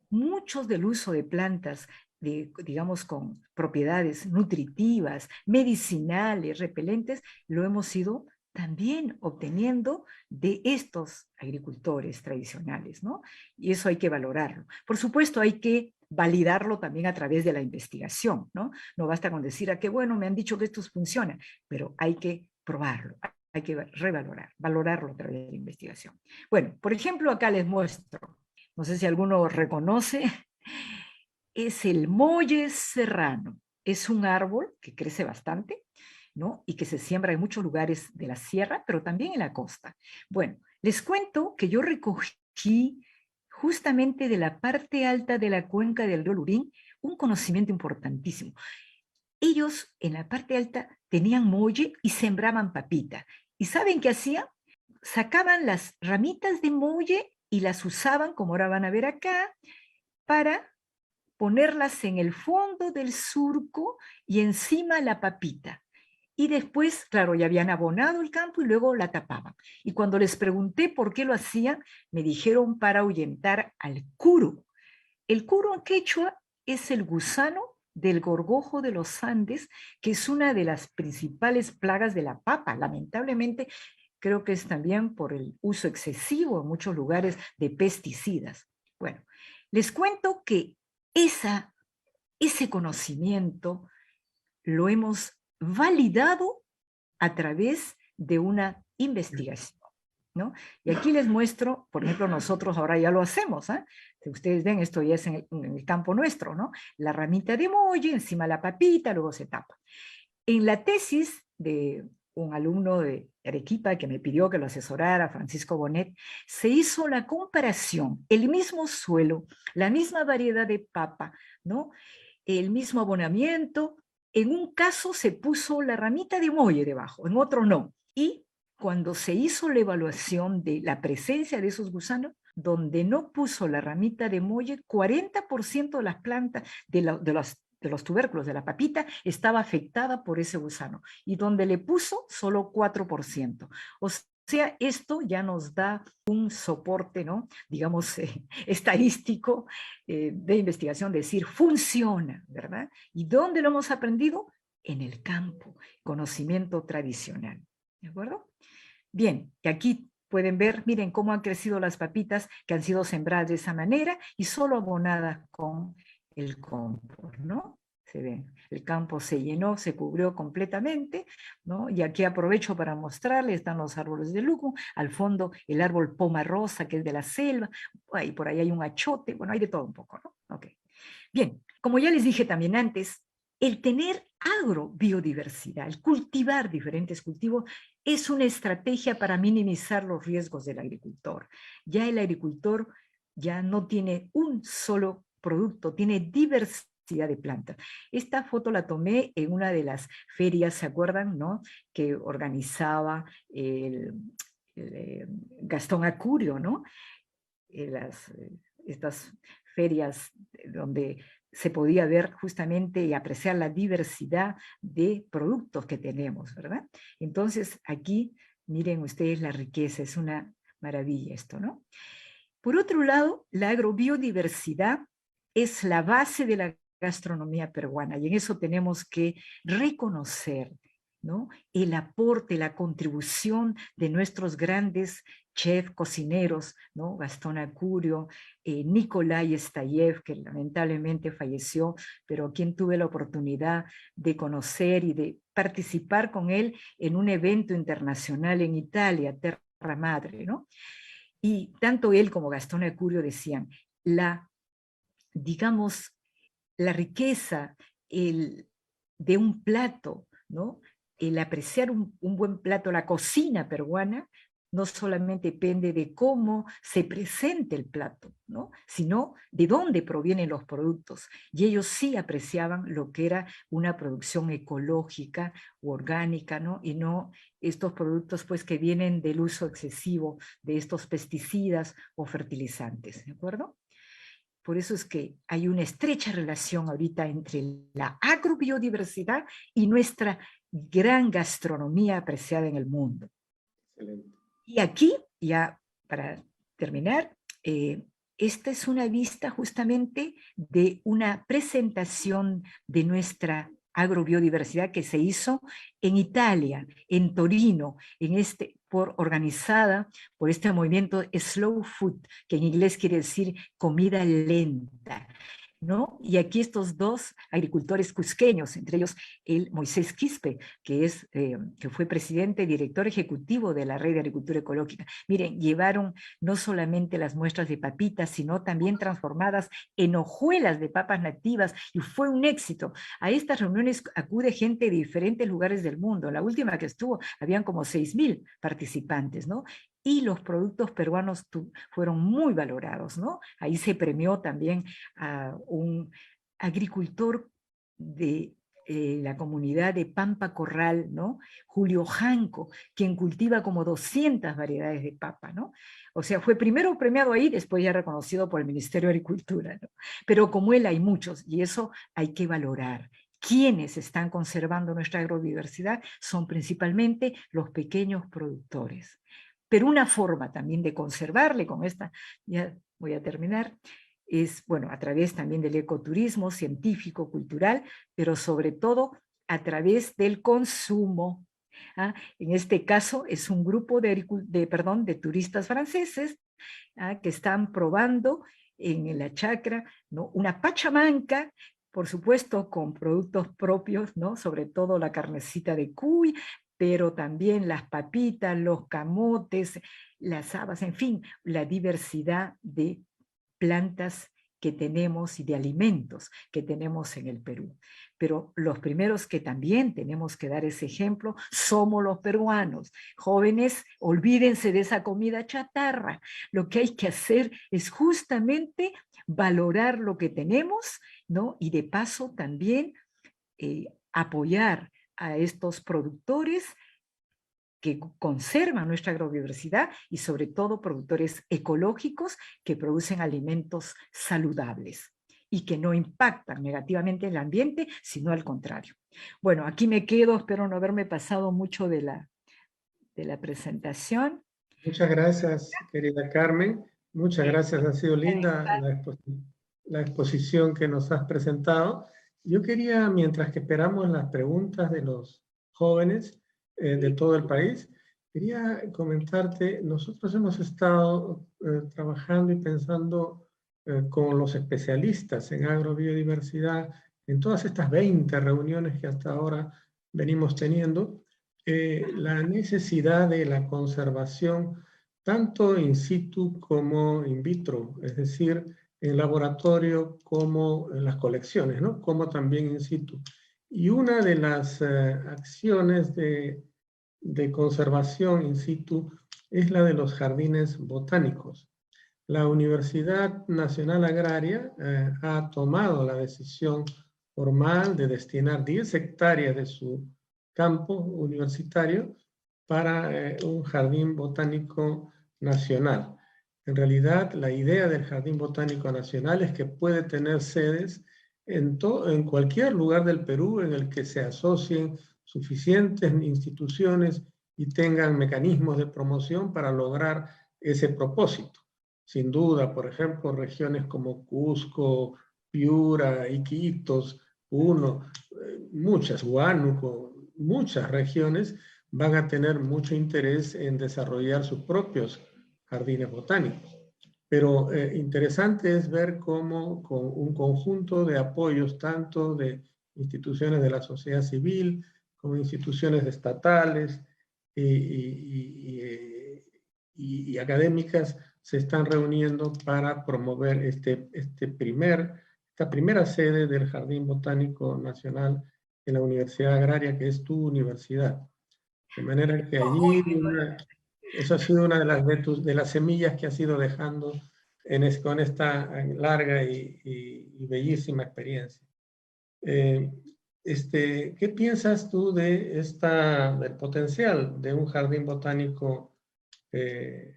Muchos del uso de plantas, digamos, con propiedades nutritivas, medicinales, repelentes, lo hemos ido también obteniendo de estos agricultores tradicionales, ¿no? Y eso hay que valorarlo. Por supuesto, hay que validarlo también a través de la investigación, ¿no? No basta con decir, qué bueno, me han dicho que estos funcionan, pero hay que probarlo, hay que valorarlo a través de la investigación. Bueno, por ejemplo, acá les muestro, no sé si alguno reconoce, es el molle serrano. Es un árbol que crece bastante, ¿no? Y que se siembra en muchos lugares de la sierra, pero también en la costa. Bueno, les cuento que yo recogí justamente de la parte alta de la cuenca del río Lurín un conocimiento importantísimo. Ellos en la parte alta tenían molle y sembraban papita. ¿Y saben qué hacían? Sacaban las ramitas de molle y las usaban, como ahora van a ver acá, para ponerlas en el fondo del surco y encima la papita. Y después, claro, ya habían abonado el campo y luego la tapaban. Y cuando les pregunté por qué lo hacían, me dijeron para ahuyentar al curo. El curo en quechua es el gusano del gorgojo de los Andes, que es una de las principales plagas de la papa. Lamentablemente, creo que es también por el uso excesivo en muchos lugares de pesticidas. Bueno, les cuento que ese conocimiento lo hemos validado a través de una investigación, ¿no? Y aquí les muestro, por ejemplo, nosotros ahora ya lo hacemos, ¿eh? Si ustedes ven, esto ya es en el campo nuestro, ¿no? La ramita de molle, encima la papita, luego se tapa. En la tesis de un alumno de Arequipa que me pidió que lo asesorara, Francisco Bonet, se hizo la comparación, el mismo suelo, la misma variedad de papa, ¿no? El mismo abonamiento. En un caso se puso la ramita de molle debajo, en otro no. Y cuando se hizo la evaluación de la presencia de esos gusanos, donde no puso la ramita de molle, 40% de las plantas, de los tubérculos de la papita, estaba afectada por ese gusano. Y donde le puso, solo 4%. O sea, esto ya nos da un soporte, ¿no? Digamos, estadístico de investigación, decir, funciona, ¿verdad? ¿Y dónde lo hemos aprendido? En el campo, conocimiento tradicional, ¿de acuerdo? Bien, y aquí pueden ver, miren cómo han crecido las papitas que han sido sembradas de esa manera y solo abonadas con el compost, ¿no? Se ven, el campo se llenó, se cubrió completamente, ¿no? Y aquí aprovecho para mostrarles, están los árboles de luco, al fondo el árbol poma rosa, que es de la selva, y por ahí hay un achote, bueno, hay de todo un poco, ¿no? Ok. Bien, como ya les dije también antes, el tener agrobiodiversidad, el cultivar diferentes cultivos, es una estrategia para minimizar los riesgos del agricultor. Ya el agricultor ya no tiene un solo producto, tiene diversidad de plantas. Esta foto la tomé en una de las ferias, ¿se acuerdan, no? Que organizaba Gastón Acurio, ¿no? Estas ferias donde se podía ver justamente y apreciar la diversidad de productos que tenemos, ¿verdad? Entonces aquí, miren ustedes la riqueza, es una maravilla esto, ¿no? Por otro lado, la agrobiodiversidad es la base de la gastronomía peruana y en eso tenemos que reconocer, ¿no? El aporte, la contribución de nuestros grandes chefs, cocineros, ¿no? Gastón Acurio, Nikolai Stayev, que lamentablemente falleció, pero a quien tuve la oportunidad de conocer y de participar con él en un evento internacional en Italia, Terra Madre, ¿no? Y tanto él como Gastón Acurio decían, digamos, la riqueza de un plato, ¿no? El apreciar un buen plato, la cocina peruana, no solamente depende de cómo se presente el plato, ¿no? Sino de dónde provienen los productos. Y ellos sí apreciaban lo que era una producción ecológica u orgánica, ¿no? Y no estos productos pues, que vienen del uso excesivo de estos pesticidas o fertilizantes, ¿de acuerdo? Por eso es que hay una estrecha relación ahorita entre la agrobiodiversidad y nuestra gran gastronomía apreciada en el mundo. Excelente. Y aquí, ya para terminar, esta es una vista justamente de una presentación de nuestra agrobiodiversidad que se hizo en Italia, en Torino, organizada por este movimiento Slow Food, que en inglés quiere decir comida lenta, ¿no? Y aquí estos dos agricultores cusqueños, entre ellos el Moisés Quispe, que fue presidente y director ejecutivo de la Red de Agricultura Ecológica. Miren, llevaron no solamente las muestras de papitas, sino también transformadas en hojuelas de papas nativas, y fue un éxito. A estas reuniones acude gente de diferentes lugares del mundo. La última que estuvo, habían como 6.000 participantes, ¿no? Y los productos peruanos fueron muy valorados, ¿no? Ahí se premió también a un agricultor de la comunidad de Pampa Corral, ¿no? Julio Janco, quien cultiva como 200 variedades de papa, ¿no? O sea, fue primero premiado ahí, después ya reconocido por el Ministerio de Agricultura, ¿no? Pero como él hay muchos, y eso hay que valorar. Quienes están conservando nuestra agrobiodiversidad son principalmente los pequeños productores. Pero una forma también de conservarle, con esta, ya voy a terminar, es, bueno, a través también del ecoturismo científico, cultural, pero sobre todo a través del consumo. ¿Ah? En este caso es un grupo de turistas franceses que están probando en la chacra, ¿no? Una pachamanca, por supuesto con productos propios, ¿no? Sobre todo la carnecita de cuy, pero también las papitas, los camotes, las habas, en fin, la diversidad de plantas que tenemos y de alimentos que tenemos en el Perú. Pero los primeros que también tenemos que dar ese ejemplo somos los peruanos. Jóvenes, olvídense de esa comida chatarra. Lo que hay que hacer es justamente valorar lo que tenemos, ¿no? Y de paso también apoyar a estos productores que conservan nuestra agrobiodiversidad y sobre todo productores ecológicos que producen alimentos saludables y que no impactan negativamente el ambiente, sino al contrario. Bueno, aquí me quedo, espero no haberme pasado mucho de la presentación. Muchas gracias, querida Carmen. Muchas gracias, ha sido linda la exposición que nos has presentado. Yo quería, mientras que esperamos las preguntas de los jóvenes de todo el país, quería comentarte, nosotros hemos estado trabajando y pensando con los especialistas en agrobiodiversidad en todas estas 20 reuniones que hasta ahora venimos teniendo, la necesidad de la conservación tanto in situ como in vitro, es decir, en laboratorio como en las colecciones, ¿no? Como también in situ. Y una de las acciones de conservación in situ es la de los jardines botánicos. La Universidad Nacional Agraria ha tomado la decisión formal de destinar 10 hectáreas de su campo universitario para un jardín botánico nacional. En realidad, la idea del Jardín Botánico Nacional es que puede tener sedes en cualquier lugar del Perú en el que se asocien suficientes instituciones y tengan mecanismos de promoción para lograr ese propósito. Sin duda, por ejemplo, regiones como Cusco, Piura, Iquitos, Puno, muchas, Huánuco, muchas regiones van a tener mucho interés en desarrollar sus propios jardines botánicos. Pero interesante es ver cómo con un conjunto de apoyos, tanto de instituciones de la sociedad civil, con instituciones estatales y académicas se están reuniendo para promover esta primera sede del Jardín Botánico Nacional en la Universidad Agraria, que es tu universidad. De manera que allí, eso ha sido una de las semillas que has ido dejando con esta larga y bellísima experiencia. ¿Qué piensas tú del potencial de un jardín botánico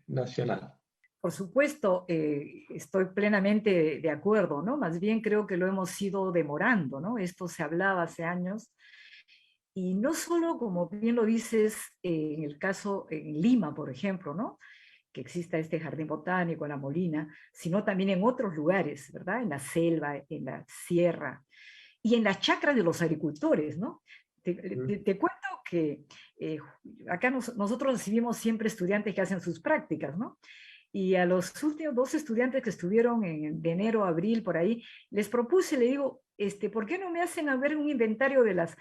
nacional? Por supuesto, estoy plenamente de acuerdo, ¿no? Más bien creo que lo hemos ido demorando, ¿no? Esto se hablaba hace años. Y no solo, como bien lo dices, en el caso en Lima, por ejemplo, ¿no? Que exista este jardín botánico en La Molina, sino también en otros lugares, ¿verdad? En la selva, en la sierra y en las chacras de los agricultores, ¿no? Te cuento que acá nosotros recibimos siempre estudiantes que hacen sus prácticas, ¿no? Y a los últimos 2 estudiantes que estuvieron de enero a abril por ahí, les propuse, le digo, ¿por qué no me hacen a ver un inventario de las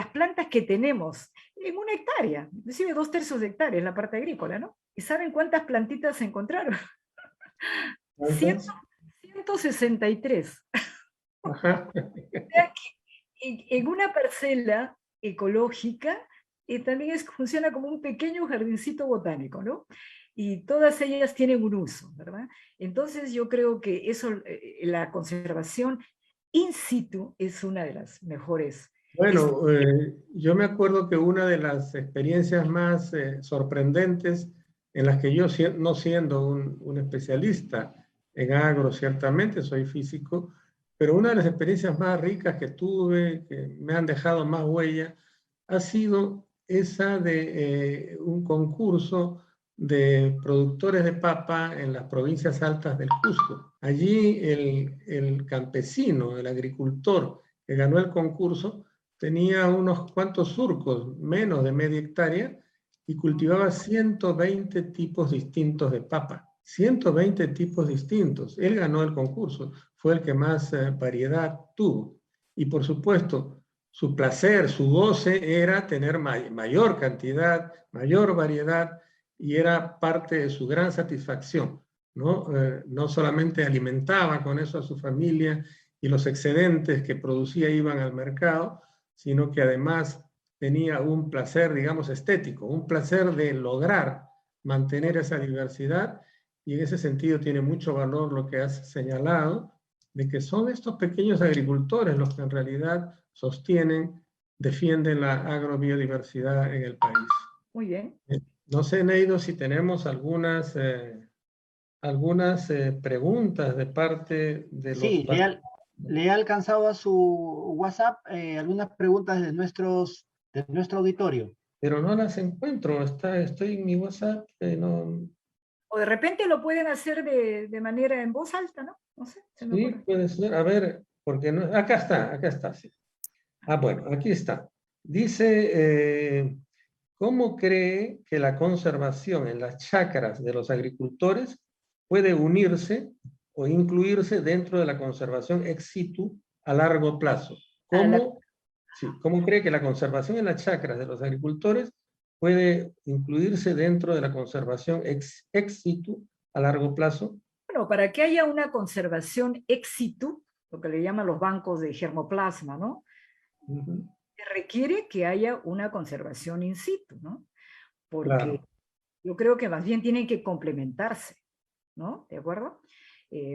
plantas que tenemos en 1 hectárea? Inclusive 2/3 de hectárea, en la parte agrícola, ¿no? ¿Y saben cuántas plantitas se encontraron? 163. Ajá. En una parcela ecológica también funciona como un pequeño jardincito botánico, ¿no? Y todas ellas tienen un uso, ¿verdad? Entonces yo creo que eso, la conservación in situ es una de las mejores. Bueno, yo me acuerdo que una de las experiencias más sorprendentes en las que yo, no siendo un especialista en agro, ciertamente soy físico, pero una de las experiencias más ricas que tuve, que me han dejado más huella, ha sido esa de un concurso de productores de papa en las provincias altas del Cusco. Allí el campesino, el agricultor que ganó el concurso, tenía unos cuantos surcos, menos de media hectárea, y cultivaba 120 tipos distintos de papa. 120 tipos distintos. Él ganó el concurso, fue el que más variedad tuvo. Y por supuesto, su placer, su goce era tener mayor cantidad, mayor variedad, y era parte de su gran satisfacción, ¿no? No solamente alimentaba con eso a su familia y los excedentes que producía iban al mercado, sino que además tenía un placer, digamos, estético, un placer de lograr mantener esa diversidad, y en ese sentido tiene mucho valor lo que has señalado, de que son estos pequeños agricultores los que en realidad sostienen, defienden la agrobiodiversidad en el país. Muy bien. No sé, Neido, si tenemos algunas preguntas de parte de los... Sí, le he alcanzado a su WhatsApp algunas preguntas de nuestro auditorio. Pero no las encuentro, estoy en mi WhatsApp, no... O de repente lo pueden hacer de manera en voz alta, ¿no? No sé, se me Sí, ocurre. puede ser, a ver, porque no... Acá está, sí. Ah, bueno, aquí está. Dice, ¿cómo cree que la conservación en las chacras de los agricultores puede unirse o incluirse dentro de la conservación ex situ a largo plazo? ¿Cómo cree que la conservación en las chacras de los agricultores puede incluirse dentro de la conservación ex situ a largo plazo? Bueno, para que haya una conservación ex situ, lo que le llaman los bancos de germoplasma, ¿no? Se requiere que haya una conservación in situ, ¿no? Porque yo creo que más bien tienen que complementarse, ¿no? ¿De acuerdo?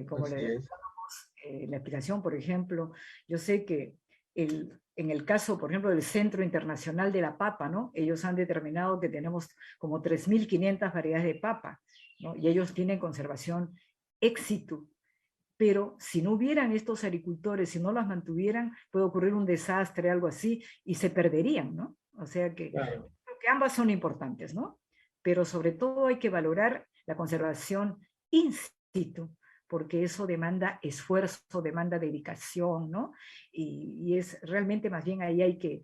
Como le llamamos la explicación, por ejemplo, yo sé que en el caso, por ejemplo, del Centro Internacional de la Papa, ¿no? Ellos han determinado que tenemos como 3.500 variedades de papa, ¿no? Y ellos tienen conservación ex situ. Pero si no hubieran estos agricultores, si no las mantuvieran, puede ocurrir un desastre, algo así, y se perderían, ¿no? O sea que, creo que ambas son importantes, ¿no? Pero sobre todo hay que valorar la conservación in situ, porque eso demanda esfuerzo, demanda dedicación, ¿no? Y es realmente más bien ahí hay que,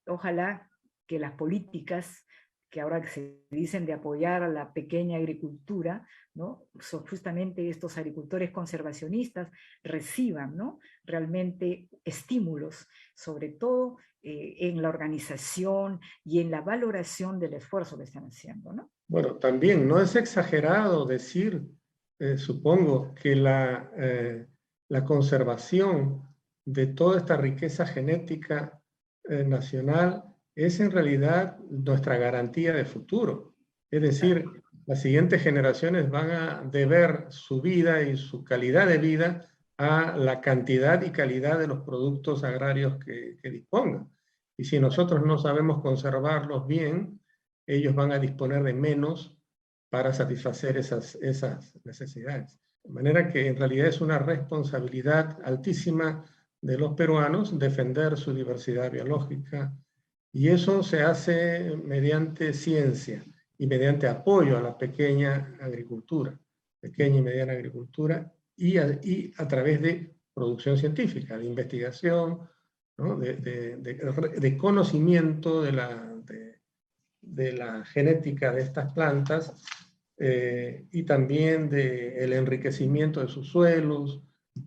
ojalá que las políticas que ahora que se dicen de apoyar a la pequeña agricultura, ¿no? Son justamente estos agricultores conservacionistas reciban, ¿no? Realmente estímulos, sobre todo en la organización y en la valoración del esfuerzo que están haciendo, ¿no? Bueno, también no es exagerado decir, supongo, que la conservación de toda esta riqueza genética nacional es en realidad nuestra garantía de futuro. Es decir, las siguientes generaciones van a deber su vida y su calidad de vida a la cantidad y calidad de los productos agrarios que dispongan. Y si nosotros no sabemos conservarlos bien, ellos van a disponer de menos para satisfacer esas necesidades. De manera que en realidad es una responsabilidad altísima de los peruanos defender su diversidad biológica, y eso se hace mediante ciencia y mediante apoyo a la pequeña agricultura, pequeña y mediana agricultura, y a través de producción científica, de investigación, ¿no? de conocimiento de la genética de estas plantas, y también del enriquecimiento de sus suelos,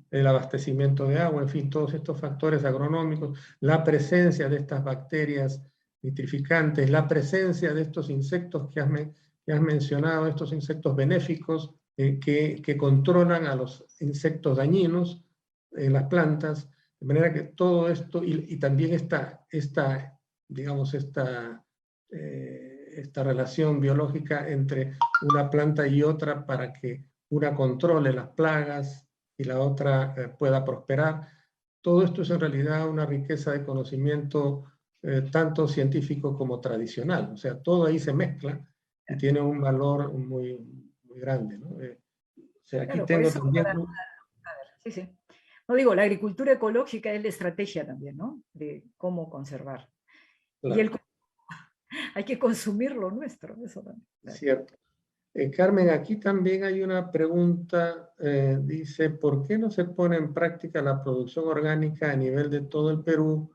el abastecimiento de agua, en fin, todos estos factores agronómicos, la presencia de estas bacterias nitrificantes, la presencia de estos insectos que has mencionado, estos insectos benéficos que controlan a los insectos dañinos en las plantas, de manera que todo esto, y también esta relación biológica entre una planta y otra para que una controle las plagas y la otra pueda prosperar. Todo esto es en realidad una riqueza de conocimiento tanto científico como tradicional. O sea, todo ahí se mezcla y tiene un valor muy, muy grande, ¿no? O sea, aquí claro, tengo eso, también... a ver, sí, sí. No digo, la agricultura ecológica es la estrategia también, ¿no? De cómo conservar. Claro. Y hay que consumir lo nuestro, eso también. Claro. Cierto. Carmen, aquí también hay una pregunta, dice, ¿por qué no se pone en práctica la producción orgánica a nivel de todo el Perú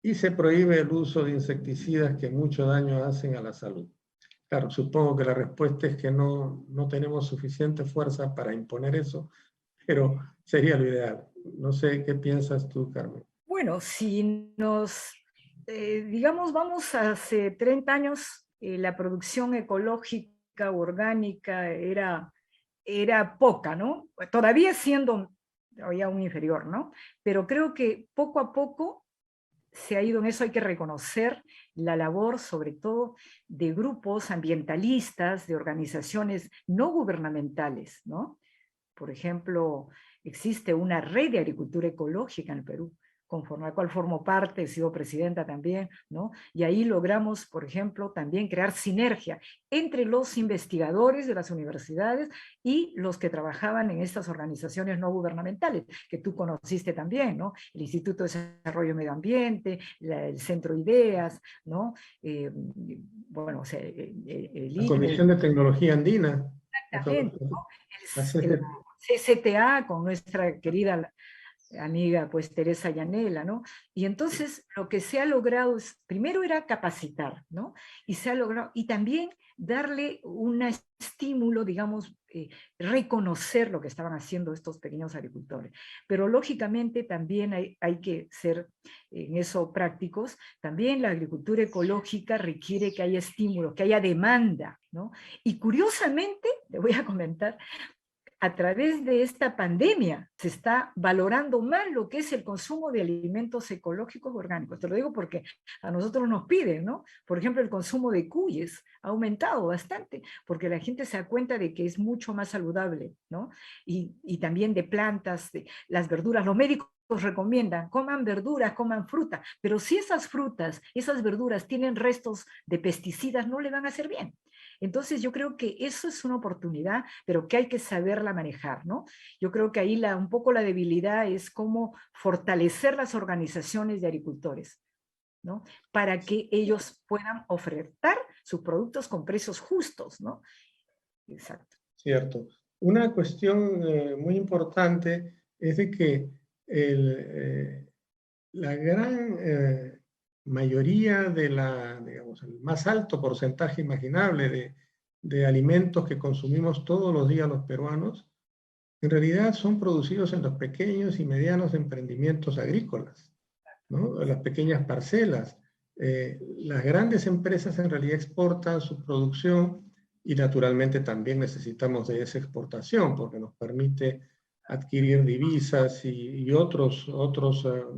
y se prohíbe el uso de insecticidas que mucho daño hacen a la salud? Claro, supongo que la respuesta es que no tenemos suficiente fuerza para imponer eso, pero sería lo ideal. No sé qué piensas tú, Carmen. Bueno, si nos, digamos, vamos hace 30 años, la producción ecológica, orgánica, era poca, ¿no? Todavía siendo todavía un inferior, ¿no? Pero creo que poco a poco se ha ido en eso. Hay que reconocer la labor, sobre todo, de grupos ambientalistas, de organizaciones no gubernamentales, ¿no? Por ejemplo, existe una red de agricultura ecológica en el Perú, conforme a la cual formo parte, he sido presidenta también, ¿no? Y ahí logramos, por ejemplo, también crear sinergia entre los investigadores de las universidades y los que trabajaban en estas organizaciones no gubernamentales, que tú conociste también, ¿no? El Instituto de Desarrollo Medio Ambiente, el Centro Ideas, ¿no? Bueno, o sea, La Comisión de Tecnología Andina. Exactamente, ¿no? El CCTA con nuestra querida amiga pues Teresa Llanela, ¿no? Y entonces lo que se ha logrado es, primero era capacitar, ¿no? Y se ha logrado, y también darle un estímulo, digamos, reconocer lo que estaban haciendo estos pequeños agricultores. Pero lógicamente también hay que ser en eso prácticos. También la agricultura ecológica requiere que haya estímulo, que haya demanda, ¿no? Y curiosamente, te voy a comentar, a través de esta pandemia se está valorando más lo que es el consumo de alimentos ecológicos orgánicos. Te lo digo porque a nosotros nos piden, ¿no? Por ejemplo, el consumo de cuyes ha aumentado bastante, porque la gente se da cuenta de que es mucho más saludable, ¿no? Y también de plantas, de las verduras. Los médicos recomiendan, coman verduras, coman fruta, pero si esas frutas, esas verduras tienen restos de pesticidas, no le van a hacer bien. Entonces yo creo que eso es una oportunidad, pero que hay que saberla manejar, ¿no? Yo creo que ahí un poco la debilidad es cómo fortalecer las organizaciones de agricultores, ¿no? Para que ellos puedan ofertar sus productos con precios justos, ¿no? Exacto. Cierto. Una cuestión muy importante es de que la gran mayoría de digamos, el más alto porcentaje imaginable de alimentos que consumimos todos los días los peruanos, en realidad son producidos en los pequeños y medianos emprendimientos agrícolas, ¿no? Las pequeñas parcelas. Las grandes empresas en realidad exportan su producción y naturalmente también necesitamos de esa exportación porque nos permite adquirir divisas y otros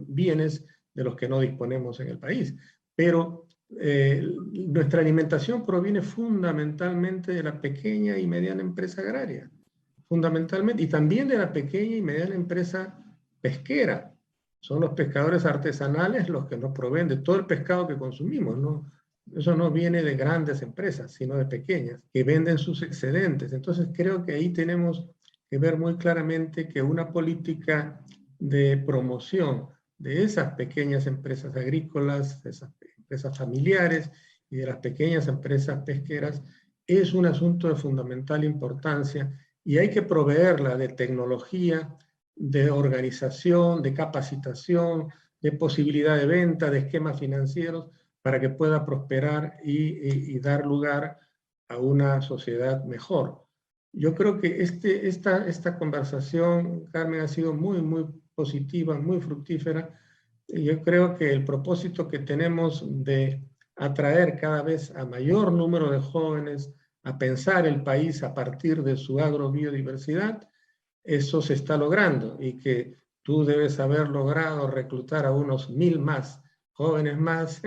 bienes de los que no disponemos en el país. Pero nuestra alimentación proviene fundamentalmente de la pequeña y mediana empresa agraria, fundamentalmente, y también de la pequeña y mediana empresa pesquera. Son los pescadores artesanales los que nos proveen de todo el pescado que consumimos, ¿no? Eso no viene de grandes empresas, sino de pequeñas, que venden sus excedentes. Entonces creo que ahí tenemos que ver muy claramente que una política de promoción de esas pequeñas empresas agrícolas, de esas empresas familiares y de las pequeñas empresas pesqueras es un asunto de fundamental importancia y hay que proveerla de tecnología, de organización, de capacitación, de posibilidad de venta, de esquemas financieros, para que pueda prosperar y dar lugar a una sociedad mejor. Yo creo que esta conversación, Carmen, ha sido muy, muy positiva, muy fructífera. Y yo creo que el propósito que tenemos de atraer cada vez a mayor número de jóvenes a pensar el país a partir de su agrobiodiversidad, eso se está logrando y que tú debes haber logrado reclutar a unos 1000 más, jóvenes más,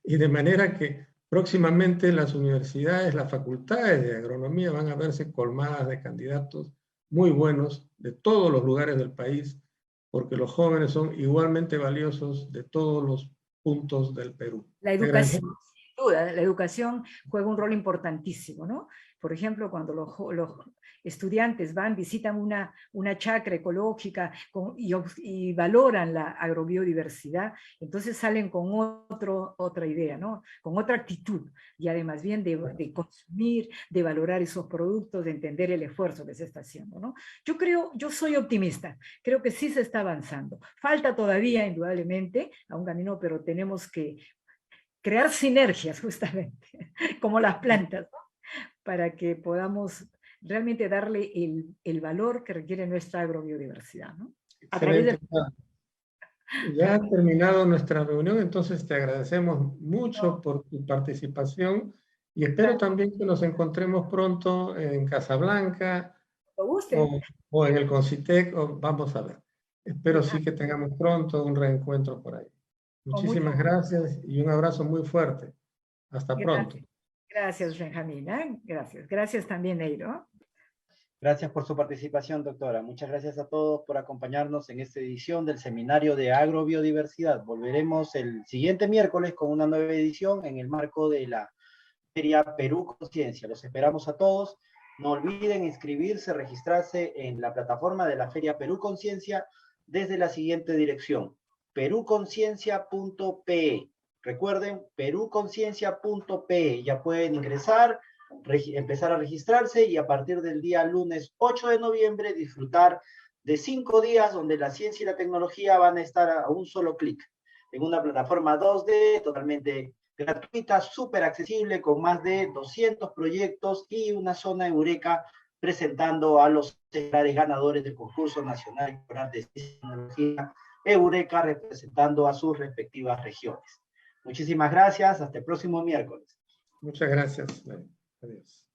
y de manera que próximamente las universidades, las facultades de agronomía van a verse colmadas de candidatos muy buenos de todos los lugares del país, porque los jóvenes son igualmente valiosos de todos los puntos del Perú. La educación, sin duda, la educación juega un rol importantísimo, ¿no? Por ejemplo, cuando los estudiantes visitan una chacra ecológica y valoran la agrobiodiversidad, entonces salen con otra idea, ¿no? Con otra actitud, y además bien de consumir, de valorar esos productos, de entender el esfuerzo que se está haciendo, ¿no? Yo soy optimista, creo que sí se está avanzando. Falta todavía, indudablemente, a un camino, pero tenemos que crear sinergias, justamente, como las plantas, ¿no? Para que podamos realmente darle el valor que requiere nuestra agrobiodiversidad, ¿no? A través de... Ya ha terminado nuestra reunión, entonces te agradecemos mucho por tu participación y espero también que nos encontremos pronto en Casablanca o en el Concitec, vamos a ver. Espero sí que tengamos pronto un reencuentro por ahí. Muchísimas gracias y un abrazo muy fuerte. Hasta pronto. Gracias, Benjamín. Gracias. Gracias también, Eiro. Gracias por su participación, doctora. Muchas gracias a todos por acompañarnos en esta edición del Seminario de Agrobiodiversidad. Volveremos el siguiente miércoles con una nueva edición en el marco de la Feria Perú Conciencia. Los esperamos a todos. No olviden inscribirse, registrarse en la plataforma de la Feria Perú Conciencia desde la siguiente dirección: peruconciencia.pe. Recuerden, peruconciencia.pe. Ya pueden ingresar, empezar a registrarse y a partir del día lunes 8 de noviembre disfrutar de 5 días donde la ciencia y la tecnología van a estar a un solo clic en una plataforma 2D totalmente gratuita, súper accesible, con más de 200 proyectos y una zona eureka presentando a los ganadores del concurso nacional de ciencia y tecnología Eureka, representando a sus respectivas regiones. Muchísimas gracias, hasta el próximo miércoles. Muchas gracias. Adiós.